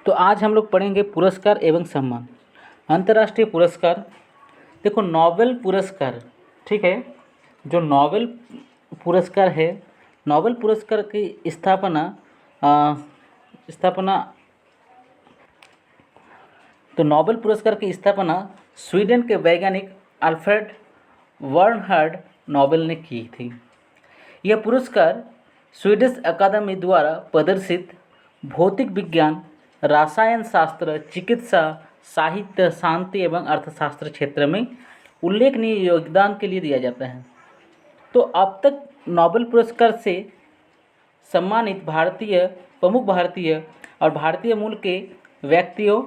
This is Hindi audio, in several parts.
तो आज हम लोग पढ़ेंगे पुरस्कार एवं सम्मान। अंतर्राष्ट्रीय पुरस्कार, देखो नोबेल पुरस्कार, ठीक है। जो नोबेल पुरस्कार है, नोबेल पुरस्कार की स्थापना तो नोबेल पुरस्कार की स्थापना स्वीडन के वैज्ञानिक अल्फ्रेड बर्नहार्ड नोबेल ने की थी। यह पुरस्कार स्वीडिश अकादमी द्वारा प्रदर्शित भौतिक विज्ञान, रसायन शास्त्र, चिकित्सा, साहित्य, शांति एवं अर्थशास्त्र क्षेत्र में उल्लेखनीय योगदान के लिए दिया जाता है। तो अब तक नोबेल पुरस्कार से सम्मानित प्रमुख भारतीय और भारतीय मूल के व्यक्तियों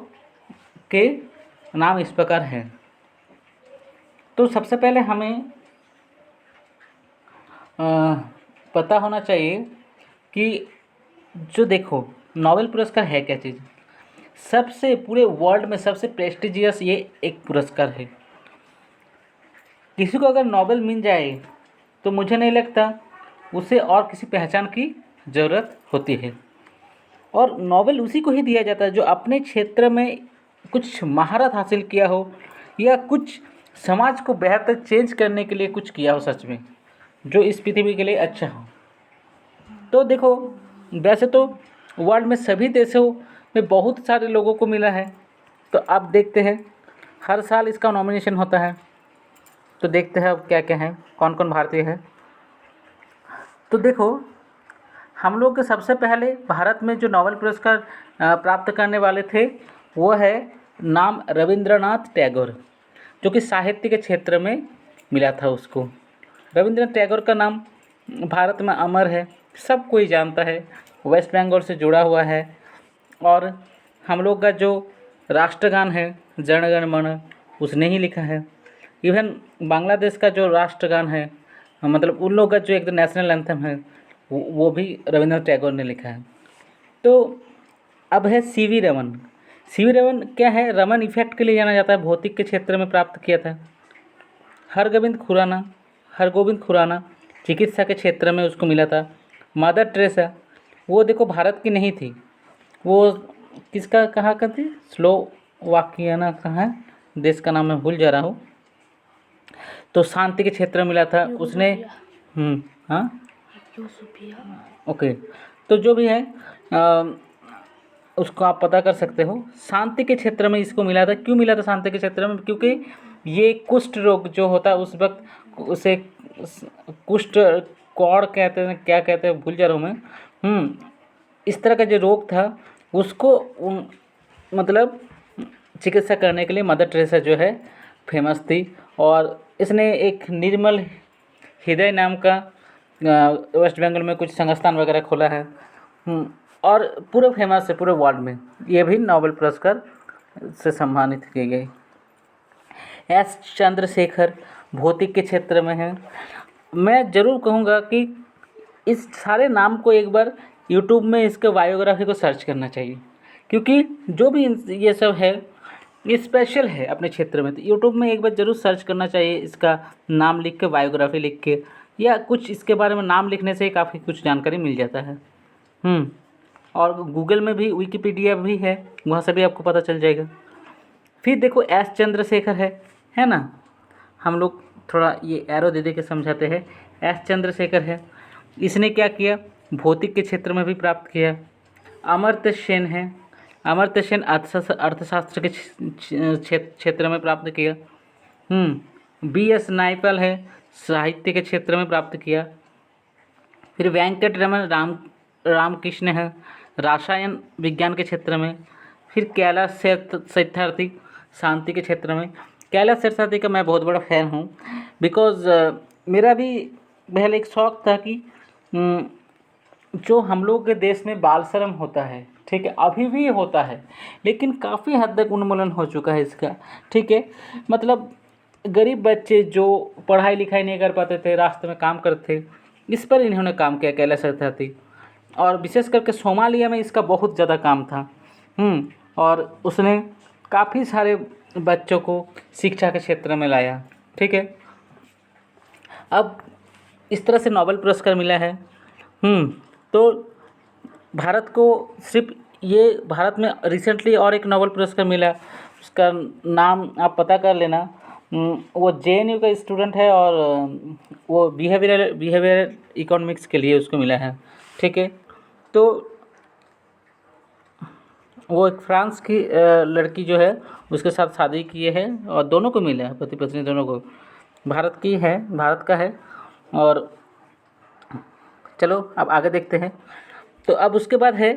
के नाम इस प्रकार हैं। तो सबसे पहले हमें पता होना चाहिए कि जो देखो नोबेल पुरस्कार है क्या चीज़। सबसे पूरे वर्ल्ड में सबसे प्रेस्टिजियस ये एक पुरस्कार है। किसी को अगर नोबेल मिल जाए तो मुझे नहीं लगता उसे और किसी पहचान की ज़रूरत होती है। और नोबेल उसी को ही दिया जाता है जो अपने क्षेत्र में कुछ महारत हासिल किया हो या कुछ समाज को बेहतर चेंज करने के लिए कुछ किया हो, सच में जो इस पृथ्वी के लिए अच्छा हो। तो देखो वैसे तो वर्ल्ड में सभी देशों में बहुत सारे लोगों को मिला है। तो अब देखते हैं, हर साल इसका नॉमिनेशन होता है। तो देखते हैं अब क्या क्या है, कौन कौन भारतीय है। तो देखो हम लोग के सबसे पहले भारत में जो नोबेल पुरस्कार प्राप्त करने वाले थे वो है नाम रविंद्रनाथ टैगोर, जो कि साहित्य के क्षेत्र में मिला था उसको। रविंद्रनाथ टैगोर का नाम भारत में अमर है, सब कोई जानता है, वेस्ट बंगाल से जुड़ा हुआ है। और हम लोग का जो राष्ट्रगान है जन गण मन उसने ही लिखा है। इवन बांग्लादेश का जो राष्ट्रगान है, मतलब उन लोग का जो एक नेशनल एंथम है वो भी रविंद्रनाथ टैगोर ने लिखा है। तो अब है सीवी रमन। सीवी रमन क्या है, रमन इफेक्ट के लिए जाना जाता है, भौतिक के क्षेत्र में प्राप्त किया था। हरगोविंद खुराना चिकित्सा के क्षेत्र में उसको मिला था। मदर टेरेसा, वो देखो भारत की नहीं थी, वो किसका कहाँ का थी, स्लोवाकियाना कहाँ है, देश का नाम मैं भूल जा रहा हूँ। तो शांति के क्षेत्र में मिला था उसने। हाँ ओके, तो जो भी है उसको आप पता कर सकते हो। शांति के क्षेत्र में इसको मिला था। क्यों मिला था शांति के क्षेत्र में? क्योंकि ये कुष्ठ रोग जो होता है उस वक्त उसे कुष्ठ कौड़ कहते हैं, क्या कहते हैं भूल जा रहा हूँ मैं। इस तरह का जो रोग था उसको मतलब चिकित्सा करने के लिए मदर टेरेसा जो है फेमस थी। और इसने एक निर्मल हृदय नाम का वेस्ट बंगाल में कुछ संस्थान वगैरह खोला है। और पूरे फेमस है पूरे वर्ल्ड में। ये भी नोबेल पुरस्कार से सम्मानित की गई। एस चंद्रशेखर भौतिक के क्षेत्र में है। मैं ज़रूर कहूँगा कि इस सारे नाम को एक बार यूट्यूब में इसके बायोग्राफी को सर्च करना चाहिए, क्योंकि जो भी ये सब है ये स्पेशल है अपने क्षेत्र में। तो यूट्यूब में एक बार ज़रूर सर्च करना चाहिए, इसका नाम लिख के, बायोग्राफी लिख के, या कुछ इसके बारे में नाम लिखने से काफ़ी कुछ जानकारी मिल जाता है। और गूगल में भी विकिपीडिया भी है, वहाँ से भी आपको पता चल जाएगा। फिर देखो एस चंद्रशेखर है ना, हम लोग थोड़ा ये एरो दे के समझाते हैं। एस चंद्रशेखर है, इसने क्या किया, भौतिक के क्षेत्र में भी प्राप्त किया। अमर्त्य सेन है, अमर्त्य सेन अर्थशास्त्र के क्षेत्र में प्राप्त किया। BS नायपल है, साहित्य के क्षेत्र में प्राप्त किया। फिर वेंकट रमन रामकृष्ण है, रसायन विज्ञान के क्षेत्र में। फिर कैलाश सत्यार्थी शांति के क्षेत्र में। कैलाश सत्यार्थी का मैं बहुत बड़ा फ़ैन हूँ, बिकॉज़ मेरा भी पहले एक शौक़ था कि जो हम लोग के देश में बाल श्रम होता है, ठीक है, अभी भी होता है, लेकिन काफ़ी हद तक उन्मूलन हो चुका है इसका, ठीक है। मतलब गरीब बच्चे जो पढ़ाई लिखाई नहीं कर पाते थे, रास्ते में काम करते थे, इस पर इन्होंने काम किया कैलाश सत्यार्थी। और विशेष करके सोमालिया में इसका बहुत ज़्यादा काम था। और उसने काफ़ी सारे बच्चों को शिक्षा के क्षेत्र में लाया, ठीक है। अब इस तरह से नोबेल पुरस्कार मिला है। तो भारत को सिर्फ ये भारत में रिसेंटली और एक नोबेल पुरस्कार मिला, उसका नाम आप पता कर लेना। वो JNU का स्टूडेंट है और वो बिहेवियरल इकोनॉमिक्स के लिए उसको मिला है। ठीक है, तो वो एक फ्रांस की लड़की जो है उसके साथ शादी किए हैं और दोनों को मिला है, पति पत्नी दोनों को। भारत की है, भारत का है। और चलो अब आगे देखते हैं। तो अब उसके बाद है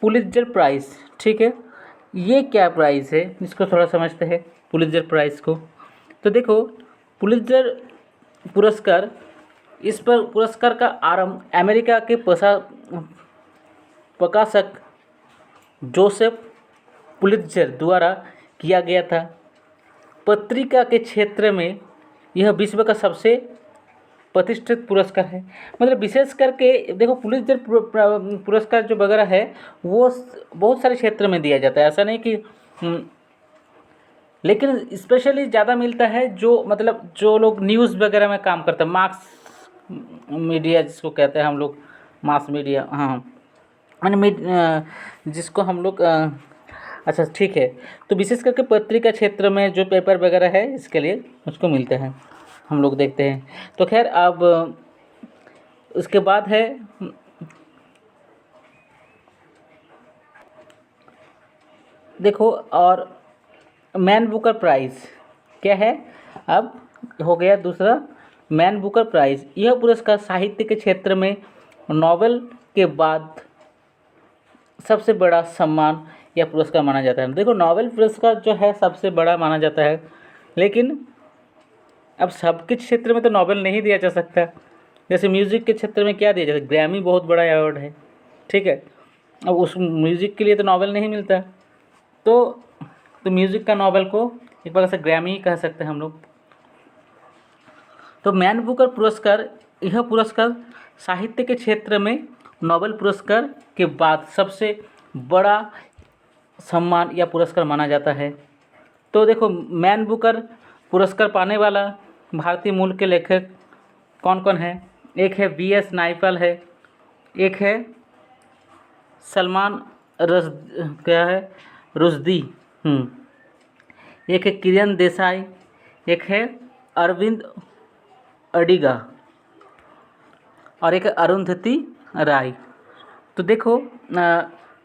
पुलित्जर प्राइज़। ठीक है, ये क्या प्राइज़ है इसको थोड़ा समझते हैं पुलित्जर प्राइज़ को। तो देखो, पुलित्जर पुरस्कार, इस पर पुरस्कार का आरंभ अमेरिका के प्रकाशक जोसेफ पुलित्जर द्वारा किया गया था। पत्रिका के क्षेत्र में यह विश्व का सबसे प्रतिष्ठित पुरस्कार है। मतलब विशेष करके देखो, पुलित्जर पुरस्कार जो वगैरह है वो बहुत सारे क्षेत्र में दिया जाता है, ऐसा नहीं कि लेकिन स्पेशली ज़्यादा मिलता है जो मतलब जो लोग न्यूज़ वगैरह में काम करते हैं, मास मीडिया जिसको कहते हैं हम लोग, मास मीडिया, हाँ मैंने जिसको हम लोग अच्छा ठीक है। तो विशेष करके पत्रिका क्षेत्र में जो पेपर वगैरह है इसके लिए उसको मिलते हैं, हम लोग देखते हैं। तो खैर अब उसके बाद है देखो, और मैन बुकर प्राइज़ क्या है, अब हो गया दूसरा मैन बुकर प्राइज़। यह पुरस्कार साहित्य के क्षेत्र में नोवेल के बाद सबसे बड़ा सम्मान या पुरस्कार माना जाता है। देखो, नोबेल पुरस्कार जो है सबसे बड़ा माना जाता है, लेकिन अब सबके क्षेत्र में तो नोबेल नहीं दिया जा सकता। जैसे म्यूज़िक के क्षेत्र में क्या दिया जाता है, ग्रैमी बहुत बड़ा अवार्ड है। ठीक है, अब उस म्यूज़िक के लिए तो नोबेल नहीं मिलता, तो म्यूज़िक का नोबेल को एक प्रकार से ग्रैमी ही कह सकते हैं हम लोग। तो मैन बुकर पुरस्कार, यह पुरस्कार साहित्य के क्षेत्र में नोबेल पुरस्कार के बाद सबसे बड़ा सम्मान या पुरस्कार माना जाता है। तो देखो, मैन बुकर पुरस्कार पाने वाला भारतीय मूल के लेखक कौन कौन है? एक है BS नायपॉल है, एक है सलमान रुश्दी, एक है किरण देसाई, एक है अरविंद अडिगा और एक है अरुंधति राय। तो देखो,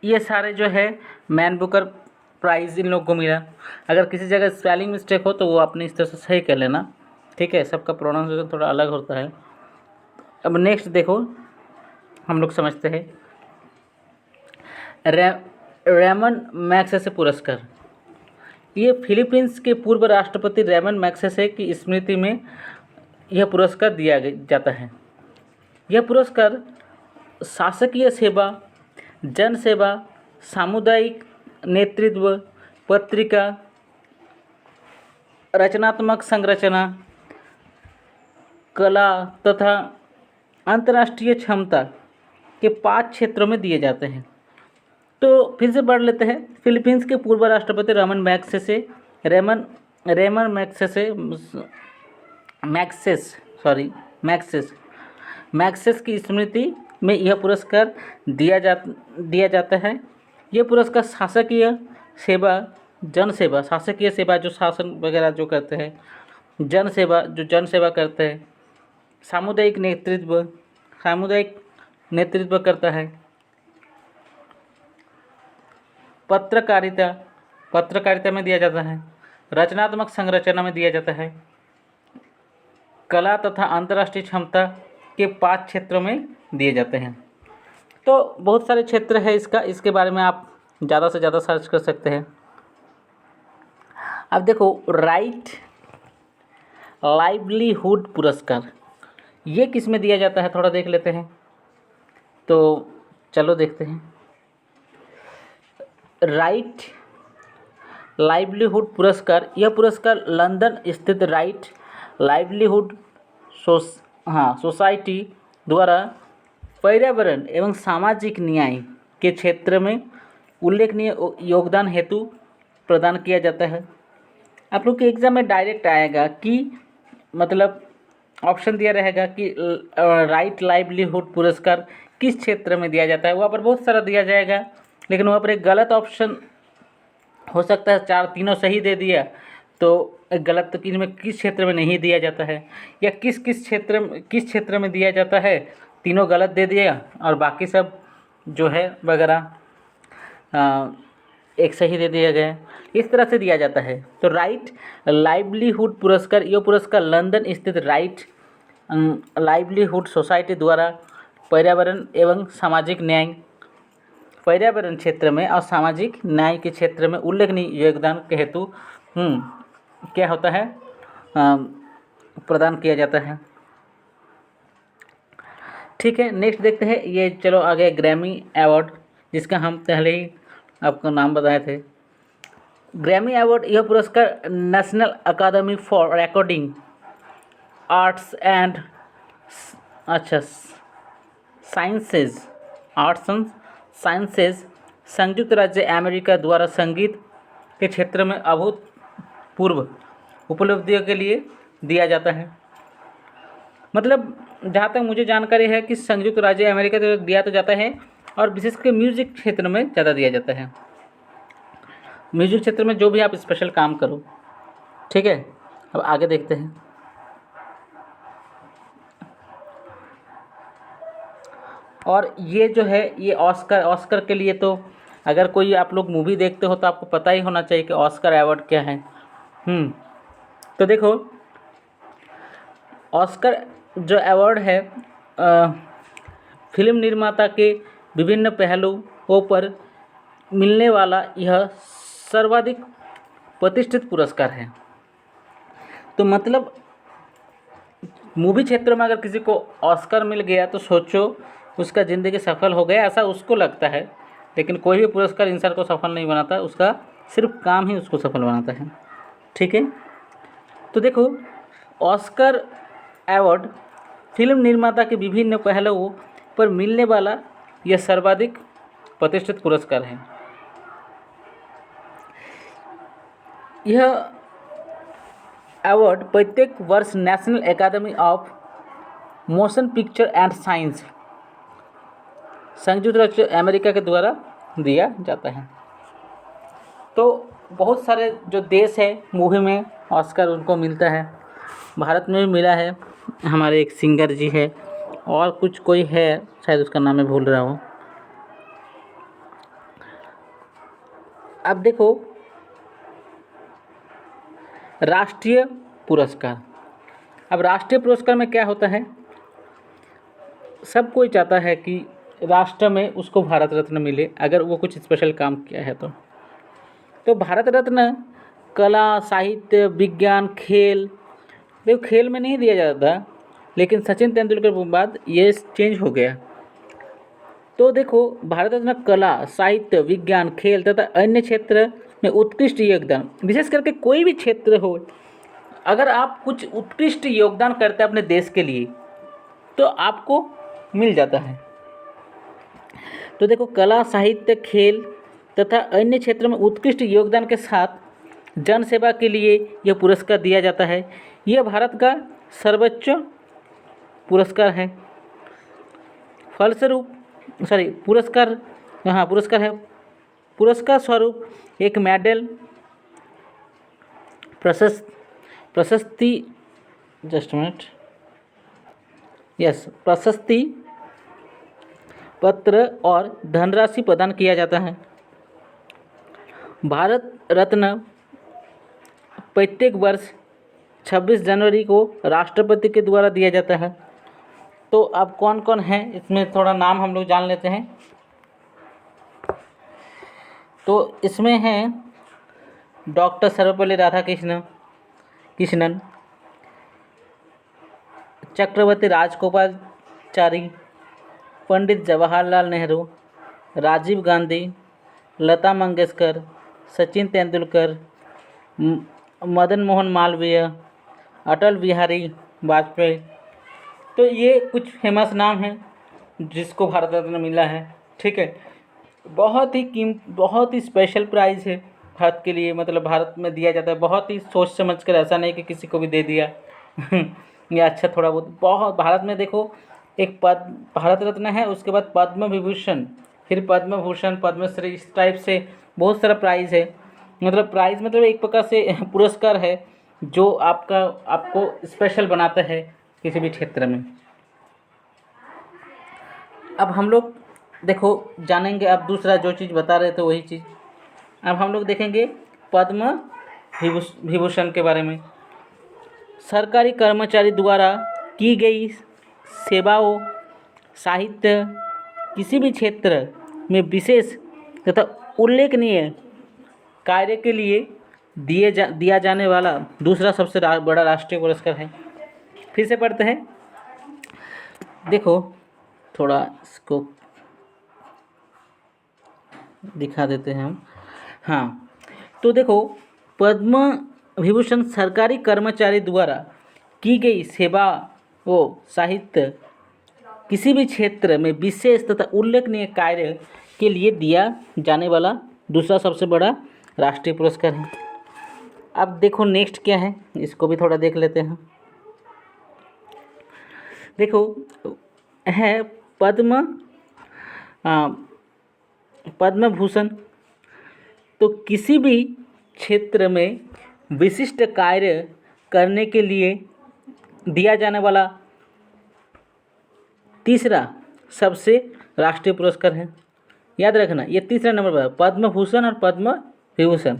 ये सारे जो है मैन बुकर प्राइज़ इन लोगों को मिला। अगर किसी जगह स्पेलिंग मिस्टेक हो तो वो अपनी इस तरह से सही कर लेना। ठीक है, सबका प्रोनाउंसिएशन थोड़ा अलग होता है। अब नेक्स्ट देखो, हम लोग समझते हैं रेमन मैग्सेसे पुरस्कार। ये फिलीपींस के पूर्व राष्ट्रपति रेमन मैग्सेसे की स्मृति में यह पुरस्कार दिया जाता है। यह पुरस्कार शासकीय सेवा, जन सेवा, सामुदायिक नेतृत्व, पत्रिका, रचनात्मक संरचना, कला तथा अंतर्राष्ट्रीय क्षमता के 5 क्षेत्रों में दिए जाते हैं। तो फिर से पढ़ लेते हैं। फिलीपींस के पूर्व राष्ट्रपति रेमन मैग्सेसे की स्मृति में यह पुरस्कार दिया जाता है। यह पुरस्कार शासकीय सेवा, जन सेवा, शासकीय सेवा जो शासन वगैरह जो करते हैं, जन सेवा करते हैं, सामुदायिक नेतृत्व करता है, पत्रकारिता में दिया जाता है, रचनात्मक संरचना में दिया जाता है, कला तथा अंतर्राष्ट्रीय क्षमता के 5 क्षेत्रों में दिए जाते हैं। तो बहुत सारे क्षेत्र है इसके बारे में आप ज़्यादा से ज़्यादा सर्च कर सकते हैं। अब देखो, राइट लाइवलीहुड पुरस्कार, ये किस में दिया जाता है थोड़ा देख लेते हैं। तो चलो देखते हैं। राइट लाइवलीहुड पुरस्कार, यह पुरस्कार लंदन स्थित राइट लाइवलीहुड सोसाइटी द्वारा पर्यावरण एवं सामाजिक न्याय के क्षेत्र में उल्लेखनीय योगदान हेतु प्रदान किया जाता है। आप लोग के एग्ज़ाम में डायरेक्ट आएगा कि मतलब ऑप्शन दिया रहेगा कि राइट लाइवलीहुड पुरस्कार किस क्षेत्र में दिया जाता है, वहाँ पर बहुत सारा दिया जाएगा लेकिन वहाँ पर एक गलत ऑप्शन हो सकता है, चार तीनों सही दे दिया तो एक गलत, तो इनमें किस क्षेत्र में नहीं दिया जाता है, या किस क्षेत्र में दिया जाता है, तीनों गलत दे दिया और बाकी सब जो है वगैरह एक सही दे दिया गया। इस तरह से दिया जाता है। तो राइट लाइवलीहुड पुरस्कार, यह पुरस्कार लंदन स्थित राइट लाइवलीहुड सोसाइटी द्वारा पर्यावरण एवं सामाजिक न्याय, पर्यावरण क्षेत्र में और सामाजिक न्याय के क्षेत्र में उल्लेखनीय योगदान के हेतु क्या होता है, प्रदान किया जाता है। ठीक है, नेक्स्ट देखते हैं। ये चलो आगे ग्रैमी अवार्ड, जिसका हम पहले ही आपको नाम बताए थे। ग्रैमी अवार्ड यह पुरस्कार national academy for recording arts and sciences संयुक्त राज्य अमेरिका द्वारा संगीत के क्षेत्र में अभूतपूर्व उपलब्धियों के लिए दिया जाता है। मतलब जहाँ तक मुझे जानकारी है कि संयुक्त राज्य अमेरिका द्वारा दिया तो जाता है और विशेषकर म्यूजिक क्षेत्र में ज़्यादा दिया जाता है। म्यूजिक क्षेत्र में जो भी आप स्पेशल काम करो। ठीक है, अब आगे देखते हैं। और ये जो है ये ऑस्कर के लिए, तो अगर कोई आप लोग मूवी देखते हो तो आपको पता ही होना चाहिए कि ऑस्कर अवार्ड क्या है। तो देखो, ऑस्कर जो अवार्ड है फिल्म निर्माता के विभिन्न पहलुओं पर मिलने वाला यह सर्वाधिक प्रतिष्ठित पुरस्कार है। तो मतलब मूवी क्षेत्र में अगर किसी को ऑस्कर मिल गया तो सोचो उसका ज़िंदगी सफल हो गया, ऐसा उसको लगता है। लेकिन कोई भी पुरस्कार इंसान को सफल नहीं बनाता, उसका सिर्फ काम ही उसको सफल बनाता है। ठीक है, तो देखो ऑस्कर अवार्ड फिल्म निर्माता के विभिन्न पहलुओं पर मिलने वाला यह सर्वाधिक प्रतिष्ठित पुरस्कार है। यह अवार्ड प्रत्येक वर्ष national academy of motion picture and science संयुक्त राज्य अमेरिका के द्वारा दिया जाता है। तो बहुत सारे जो देश है मूवी में ऑस्कर उनको मिलता है। भारत में भी मिला है, हमारे एक सिंगर जी है, और कुछ कोई है शायद उसका नाम मैं भूल रहा हूँ। अब देखो राष्ट्रीय पुरस्कार। अब राष्ट्रीय पुरस्कार में क्या होता है, सब कोई चाहता है कि राष्ट्र में उसको भारत रत्न मिले अगर वो कुछ स्पेशल काम किया है तो भारत रत्न कला, साहित्य, विज्ञान, खेल, देखो खेल में नहीं दिया जाता था, लेकिन सचिन तेंदुलकर के बाद ये चेंज हो गया। तो देखो भारत रत्न कला, साहित्य, विज्ञान, खेल तथा अन्य क्षेत्र में उत्कृष्ट योगदान, विशेष करके कोई भी क्षेत्र हो, अगर आप कुछ उत्कृष्ट योगदान करते हैं अपने देश के लिए तो आपको मिल जाता है। तो देखो कला, साहित्य, खेल तथा अन्य क्षेत्र में उत्कृष्ट योगदान के साथ जन सेवा के लिए यह पुरस्कार दिया जाता है। यह भारत का सर्वोच्च पुरस्कार है। पुरस्कार है। पुरस्कार स्वरूप एक मेडल, प्रशस्ति पत्र और धनराशि प्रदान किया जाता है। भारत रत्न प्रत्येक वर्ष 26 जनवरी को राष्ट्रपति के द्वारा दिया जाता है। तो अब कौन कौन है इसमें थोड़ा नाम हम लोग जान लेते हैं। तो इसमें हैं डॉक्टर सर्वपल्ली राधाकृष्णन, चक्रवर्ती राजगोपालचारी, पंडित जवाहरलाल नेहरू, राजीव गांधी, लता मंगेशकर, सचिन तेंदुलकर, मदन मोहन मालवीय, अटल बिहारी वाजपेयी। तो ये कुछ फेमस नाम हैं जिसको भारत रत्न मिला है। ठीक है, बहुत ही स्पेशल प्राइज़ है भारत के लिए, मतलब भारत में दिया जाता है बहुत ही सोच समझ कर, ऐसा नहीं कि किसी को भी दे दिया या अच्छा थोड़ा बहुत। भारत में देखो एक भारत रत्न है, उसके बाद पद्म विभूषण फिर पद्म भूषण, पद्मश्री, इस टाइप से बहुत सारा प्राइज़ है। मतलब प्राइज़ मतलब एक प्रकार से पुरस्कार है जो आपको स्पेशल बनाता है किसी भी क्षेत्र में। अब हम लोग देखो जानेंगे, अब दूसरा जो चीज़ बता रहे थे वही चीज़ अब हम लोग देखेंगे पद्म विभूषण के बारे में। सरकारी कर्मचारी द्वारा की गई सेवाओं, साहित्य, किसी भी क्षेत्र में विशेष तथा उल्लेखनीय कार्य के लिए दिया जाने वाला दूसरा सबसे बड़ा राष्ट्रीय पुरस्कार है। फिर से पढ़ते हैं, देखो थोड़ा इसको दिखा देते हैं हम। हाँ, तो देखो पद्म विभूषण सरकारी कर्मचारी द्वारा की गई सेवा व साहित्य, किसी भी क्षेत्र में विशेष तथा उल्लेखनीय कार्य के लिए दिया जाने वाला दूसरा सबसे बड़ा राष्ट्रीय पुरस्कार है। अब देखो नेक्स्ट क्या है, इसको भी थोड़ा देख लेते हैं। देखो है पद्म भूषण, तो किसी भी क्षेत्र में विशिष्ट कार्य करने के लिए दिया जाने वाला तीसरा सबसे राष्ट्रीय पुरस्कार है। याद रखना, ये तीसरा नंबर पर पद्म भूषण और पद्म विभूषण।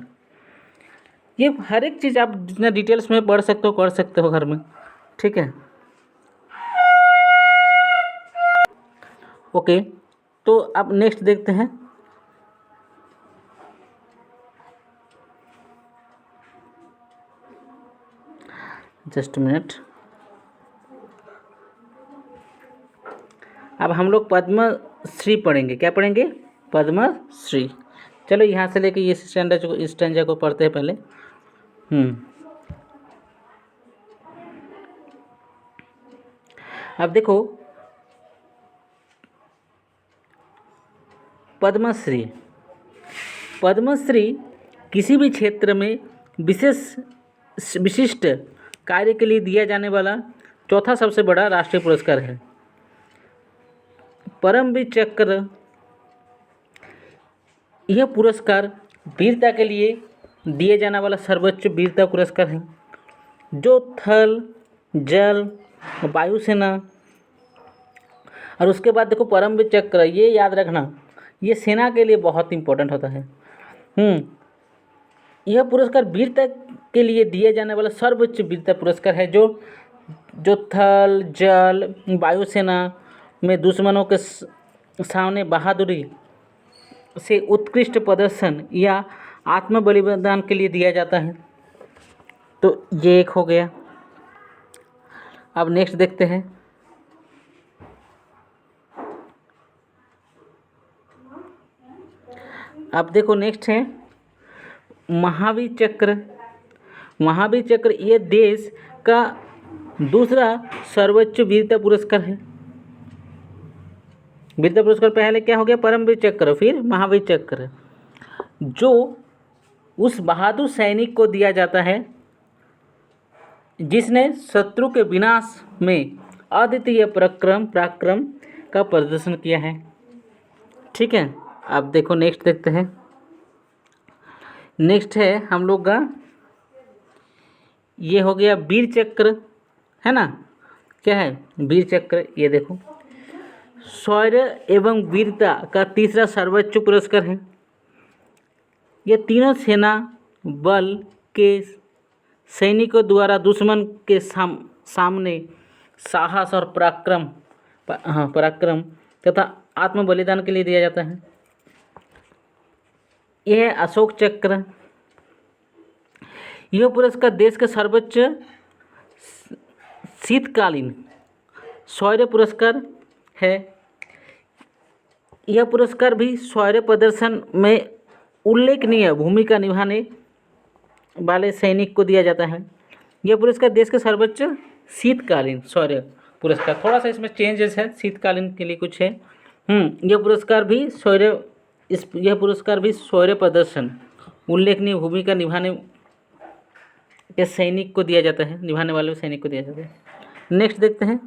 ये हर एक चीज़ आप जितना डिटेल्स में पढ़ सकते हो कर सकते हो घर में, ठीक है। ओके, तो अब नेक्स्ट देखते हैं। Just minute. अब हम लोग पद्मश्री पढ़ेंगे। क्या पढ़ेंगे? पद्मश्री। चलो यहाँ से लेके इस स्टैंडर्ड को पढ़ते हैं पहले। अब देखो पद्मश्री किसी भी क्षेत्र में विशिष्ट कार्य के लिए दिया जाने वाला चौथा सबसे बड़ा राष्ट्रीय पुरस्कार है। परमवीर चक्र, यह पुरस्कार वीरता के लिए दिए जाने वाला सर्वोच्च वीरता पुरस्कार है, जो थल, जल, वायुसेना, और उसके बाद देखो परमवीर चक्र, ये याद रखना, ये सेना के लिए बहुत इंपॉर्टेंट होता है। यह पुरस्कार वीरता के लिए दिए जाने वाला सर्वोच्च वीरता पुरस्कार है, जो थल, जल, वायुसेना में दुश्मनों के सामने बहादुरी से उत्कृष्ट प्रदर्शन या आत्म बलिदान के लिए दिया जाता है। तो ये एक हो गया। अब नेक्स्ट देखते हैं। अब देखो नेक्स्ट है महावीर चक्र। महावीर चक्र ये देश का दूसरा सर्वोच्च वीरता पुरस्कार है। वीरता पुरस्कार पहले क्या हो गया? परमवीर चक्र, फिर महावीर चक्र, जो उस बहादुर सैनिक को दिया जाता है जिसने शत्रु के विनाश में अद्वितीय पराक्रम का प्रदर्शन किया है। ठीक है, अब देखो नेक्स्ट देखते हैं। नेक्स्ट है हम लोग का, ये हो गया वीर चक्र, है ना। क्या है? वीर चक्र। ये देखो शौर्य एवं वीरता का तीसरा सर्वोच्च पुरस्कार है। ये तीनों सेना बल के सैनिकों द्वारा दुश्मन के सामने साहस और पराक्रम तथा आत्म बलिदान के लिए दिया जाता है। यह है अशोक चक्र। यह पुरस्कार देश का सर्वोच्च शीतकालीन शौर्य पुरस्कार है। यह पुरस्कार भी शौर्य प्रदर्शन में उल्लेखनीय भूमिका निभाने वाले सैनिक को दिया जाता है। यह पुरस्कार देश के सर्वोच्च शीतकालीन शौर्य पुरस्कार, थोड़ा सा इसमें चेंजेस है, शीतकालीन के लिए कुछ है। यह पुरस्कार भी शौर्य प्रदर्शन उल्लेखनीय भूमिका निभाने के सैनिक को दिया जाता है, निभाने वाले सैनिक को दिया जाता है। नेक्स्ट देखते हैं।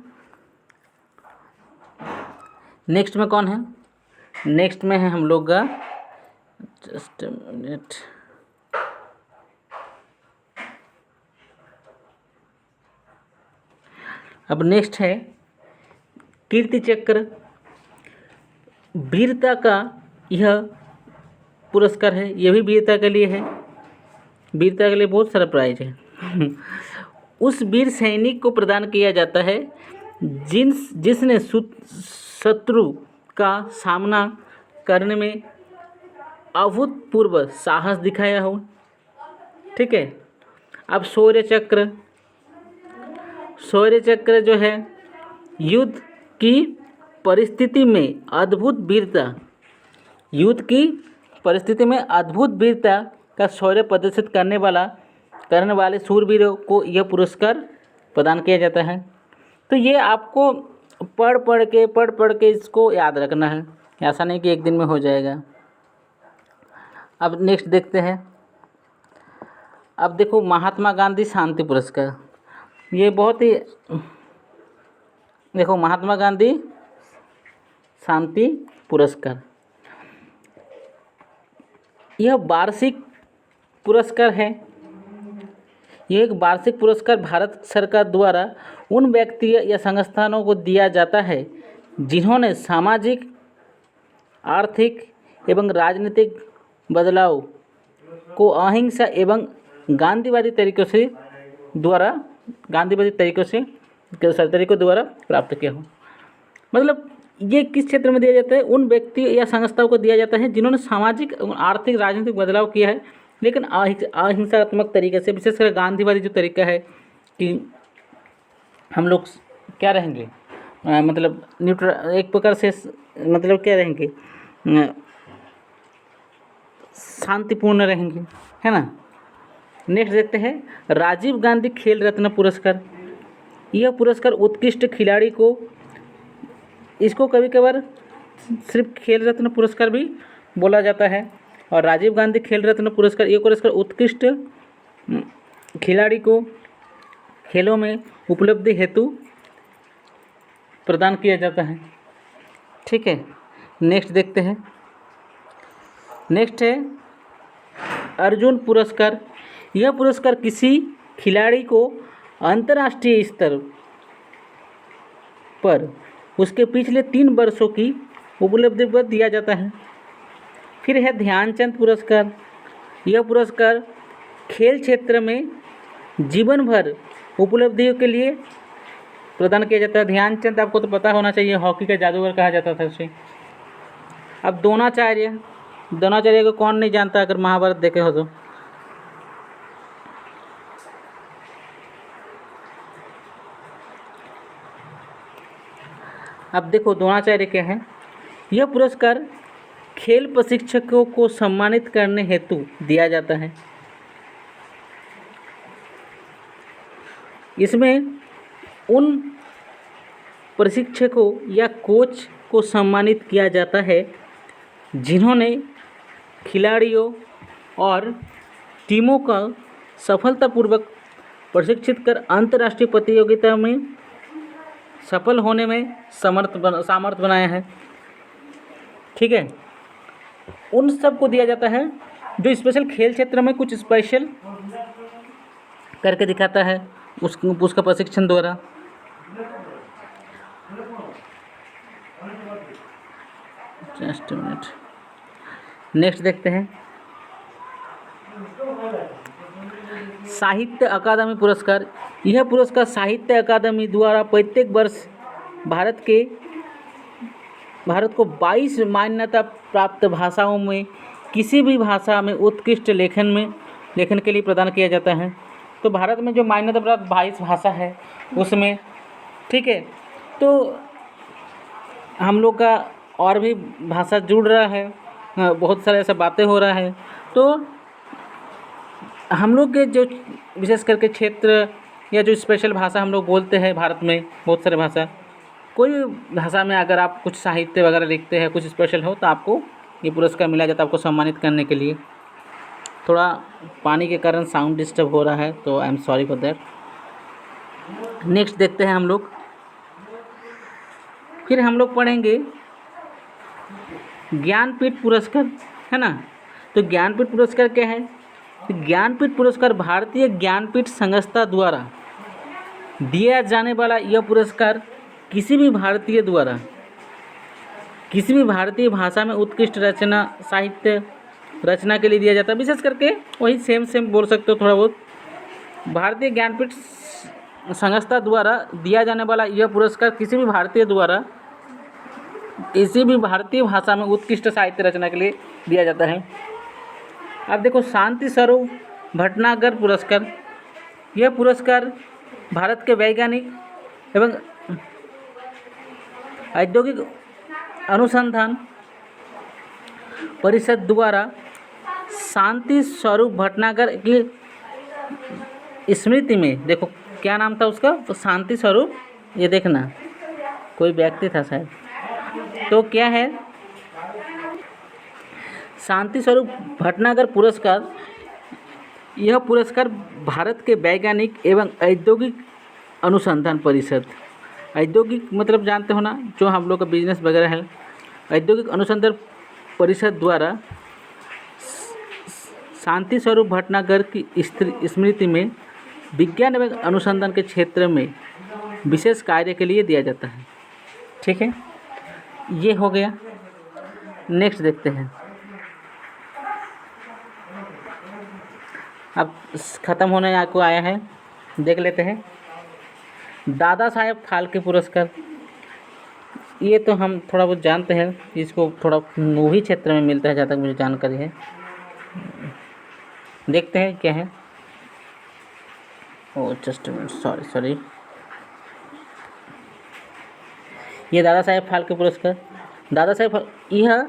नेक्स्ट में कौन है? नेक्स्ट में है हम लोग का, जस्ट मिनट, अब नेक्स्ट है कीर्ति चक्र। वीरता का यह पुरस्कार है, यह भी वीरता के लिए है। वीरता के लिए बहुत सारा प्राइज है। उस वीर सैनिक को प्रदान किया जाता है जिसने शत्रु का सामना करने में अभूतपूर्व साहस दिखाया हो। ठीक है। अब शौर्य चक्र, शौर्य चक्र जो है युद्ध की परिस्थिति में अद्भुत वीरता, युद्ध की परिस्थिति में अद्भुत वीरता का शौर्य प्रदर्शित करने वाले शूरवीरों को यह पुरस्कार प्रदान किया जाता है। तो ये आपको पढ़ पढ़ के इसको याद रखना है, ऐसा नहीं कि एक दिन में हो जाएगा। अब नेक्स्ट देखते हैं। अब देखो महात्मा गांधी शांति पुरस्कार, ये बहुत ही, देखो महात्मा गांधी शांति पुरस्कार, यह वार्षिक पुरस्कार है। यह एक वार्षिक पुरस्कार भारत सरकार द्वारा उन व्यक्ति या संस्थानों को दिया जाता है जिन्होंने सामाजिक, आर्थिक एवं राजनीतिक बदलाव को अहिंसा एवं गांधीवादी तरीकों द्वारा प्राप्त किया हो। मतलब ये किस क्षेत्र में दिया जाता है? उन व्यक्ति या संस्थाओं को दिया जाता है जिन्होंने सामाजिक, आर्थिक, राजनीतिक बदलाव किया है, लेकिन अहिंसात्मक तरीके से। विशेषकर गांधीवादी जो तरीका है कि हम लोग क्या रहेंगे, मतलब न्यूट्रल, एक प्रकार से मतलब क्या रहेंगे, शांतिपूर्ण रहेंगे, है ना। नेक्स्ट देखते हैं राजीव गांधी खेल रत्न पुरस्कार। यह पुरस्कार उत्कृष्ट खिलाड़ी को, इसको कभी कभार सिर्फ खेल रत्न पुरस्कार भी बोला जाता है। और राजीव गांधी खेल रत्न पुरस्कार, ये पुरस्कार उत्कृष्ट खिलाड़ी को खेलों में उपलब्धि हेतु प्रदान किया जाता है। ठीक है। नेक्स्ट देखते हैं। नेक्स्ट है अर्जुन पुरस्कार। यह पुरस्कार किसी खिलाड़ी को अंतर्राष्ट्रीय स्तर पर उसके पिछले 3 वर्षों की उपलब्धि पर दिया जाता है। फिर है ध्यानचंद पुरस्कार। यह पुरस्कार खेल क्षेत्र में जीवन भर उपलब्धियों के लिए प्रदान किया जाता है। ध्यानचंद आपको तो पता होना चाहिए, हॉकी का जादूगर कहा जाता था उसे। अब द्रोणाचार्य, द्रोणाचार्य को कौन नहीं जानता अगर महाभारत देखे हो तो। अब देखो द्रोणाचार्य क्या है। यह पुरस्कार खेल प्रशिक्षकों को सम्मानित करने हेतु दिया जाता है। इसमें उन प्रशिक्षकों या कोच को सम्मानित किया जाता है जिन्होंने खिलाड़ियों और टीमों का सफलतापूर्वक प्रशिक्षित कर अंतर्राष्ट्रीय प्रतियोगिता में सफल होने में सामर्थ्य बनाया है। ठीक है। उन सब को दिया जाता है जो स्पेशल खेल क्षेत्र में कुछ स्पेशल करके दिखाता है उसका प्रशिक्षण द्वारा। Just minute. नेक्स्ट देखते हैं साहित्य अकादमी पुरस्कार। यह पुरस्कार साहित्य अकादमी द्वारा प्रत्येक वर्ष भारत को 22 मान्यता प्राप्त भाषाओं में किसी भी भाषा में उत्कृष्ट लेखन के लिए प्रदान किया जाता है। तो भारत में जो मान्यता प्राप्त 22 भाषा है उसमें, ठीक है, तो हम लोग का और भी भाषा जुड़ रहा है, बहुत सारे ऐसा बातें हो रहा है। तो हम लोग के जो विशेष करके क्षेत्र या जो स्पेशल भाषा हम लोग बोलते हैं भारत में, बहुत सारे भाषा, कोई भी भाषा में अगर आप कुछ साहित्य वगैरह लिखते हैं, कुछ स्पेशल हो, तो आपको ये पुरस्कार मिला जाता है आपको सम्मानित करने के लिए। थोड़ा पानी के कारण साउंड डिस्टर्ब हो रहा है, तो I am sorry for that. Next देखते हैं हम लोग। फिर हम लोग पढ़ेंगे ज्ञानपीठ पुरस्कार, है ना। तो ज्ञानपीठ पुरस्कार क्या है? तो ज्ञानपीठ पुरस्कार भारतीय ज्ञानपीठ संस्था द्वारा दिया जाने वाला यह पुरस्कार किसी भी भारतीय भाषा में उत्कृष्ट रचना, साहित्य रचना के लिए दिया जाता है। विशेष करके वही सेम बोल सकते हो थोड़ा बहुत। भारतीय ज्ञानपीठ संस्था द्वारा दिया जाने वाला यह पुरस्कार किसी भी भारतीय भाषा में उत्कृष्ट साहित्य रचना के लिए दिया जाता है। अब देखो शांति स्वरूप भटनागर पुरस्कार। यह पुरस्कार भारत के वैज्ञानिक एवं औद्योगिक अनुसंधान परिषद द्वारा शांति स्वरूप भटनागर की स्मृति में, देखो क्या नाम था उसका, तो शांति स्वरूप, ये देखना कोई व्यक्ति था शायद, तो क्या है शांति स्वरूप भटनागर पुरस्कार। यह पुरस्कार भारत के वैज्ञानिक एवं औद्योगिक अनुसंधान परिषद, औद्योगिक मतलब जानते हो ना, जो हम लोग का बिजनेस वगैरह है, औद्योगिक अनुसंधान परिषद द्वारा शांति स्वरूप भटनागर की स्मृति में विज्ञान एवं अनुसंधान के क्षेत्र में विशेष कार्य के लिए दिया जाता है। ठीक है, ये हो गया। नेक्स्ट देखते हैं। अब ख़त्म होने को आया है, देख लेते हैं। दादा साहेब फाल्के पुरस्कार, ये तो हम थोड़ा बहुत जानते हैं, इसको थोड़ा मूवी क्षेत्र में मिलता है जहाँ तक मुझे जानकारी है। देखते हैं क्या है। ओह जस्ट सॉरी, ये दादा साहेब फाल्के पुरस्कार, यह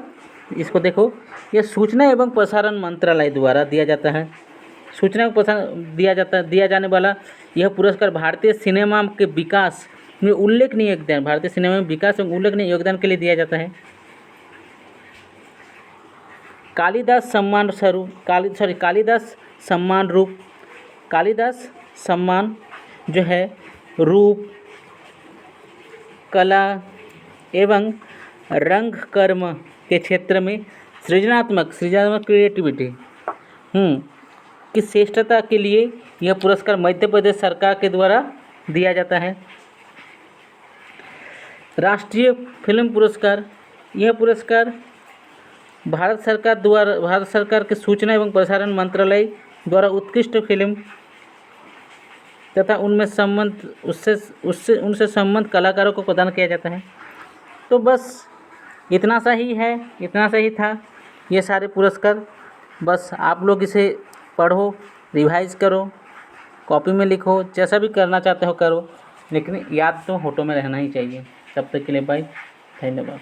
इसको देखो, यह सूचना एवं प्रसारण मंत्रालय द्वारा दिया जाता है। सूचना एवं प्रसारण दिया जाने वाला यह पुरस्कार भारतीय सिनेमा के विकास में उल्लेखनीय योगदान, भारतीय सिनेमा में विकास एवं उल्लेखनीय योगदान के लिए दिया जाता है। कालिदास सम्मान जो है रूप, कला एवं रंगकर्म के क्षेत्र में सृजनात्मक क्रिएटिविटी की श्रेष्ठता के लिए यह पुरस्कार मध्य प्रदेश सरकार के द्वारा दिया जाता है। राष्ट्रीय फिल्म पुरस्कार, यह पुरस्कार भारत सरकार के सूचना एवं प्रसारण मंत्रालय द्वारा उत्कृष्ट फिल्म तथा उनसे संबंध कलाकारों को प्रदान किया जाता है। तो बस इतना सा ही था ये सारे पुरस्कार। बस आप लोग इसे पढ़ो, रिवाइज करो, कॉपी में लिखो, जैसा भी करना चाहते हो करो, लेकिन याद तो होठों में रहना ही चाहिए। तब तक के लिए बाय, धन्यवाद।